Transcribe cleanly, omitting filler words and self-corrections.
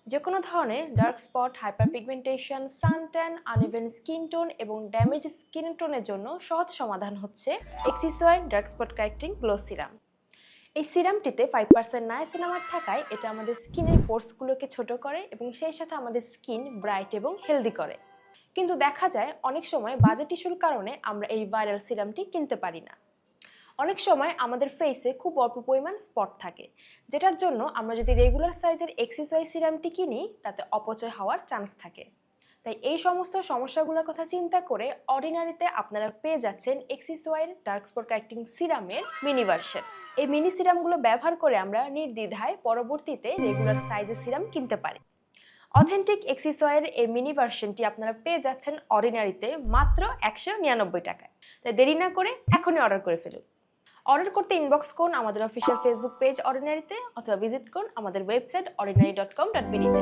যে কোনো ধরনের dark spot, hyperpigmentation, suntan, uneven skin tone এবং ড্যামেজ স্কিন টোনের জন্য সহজ সমাধান হচ্ছে Axis Y dark spot correcting glow serum. এই সিরামটিতে 5% নায়াসিনামাইড থাকায় এটা আমাদের স্কিনের পোর্সগুলোকে ছোট করে এবং সেই সাথে আমাদের স্কিন ব্রাইট এবং হেলদি করে। কিন্তু দেখা যায় অনেক সময় বাজেট ইস্যুর কারণে আমরা এই ভাইরাল সিরামটি কিনতে পারি না। অনেক সময় আমাদের ফেসে খুব অল্প পরিমাণ স্পট থাকে, যেটার জন্য আমরা যদি রেগুলার সাইজের এক্সিসোয়াই সিরামটি কিনি তাতে অপচয় হওয়ার চান্স থাকে। তাই এই সমস্ত সমস্যাগুলোর কথা চিন্তা করে অর্ডিনারিতে আপনারা পেয়ে যাচ্ছেন এক্সিসোয়াইয়ের ডার্ক স্পট কারেক্টিং সিরামের মিনি ভার্সন। এই মিনি সিরামগুলো ব্যবহার করে আমরা নির্দ্বিধায় পরবর্তীতে রেগুলার সাইজের সিরাম কিনতে পারি। অথেন্টিক এক্সিসোয়াইয়ের এই মিনি ভার্সনটি আপনারা পেয়ে যাচ্ছেন অর্ডিনারিতে মাত্র 199 টাকায়। তাই দেরি না করে এখনই অর্ডার করে ফেলুন। অর্ডার করতে ইনবক্স করুন আমাদের অফিসিয়াল ফেসবুক পেজ অর্ডিনারিতে অথবা ভিজিট করুন আমাদের ওয়েবসাইট ordinary.com.bd তে।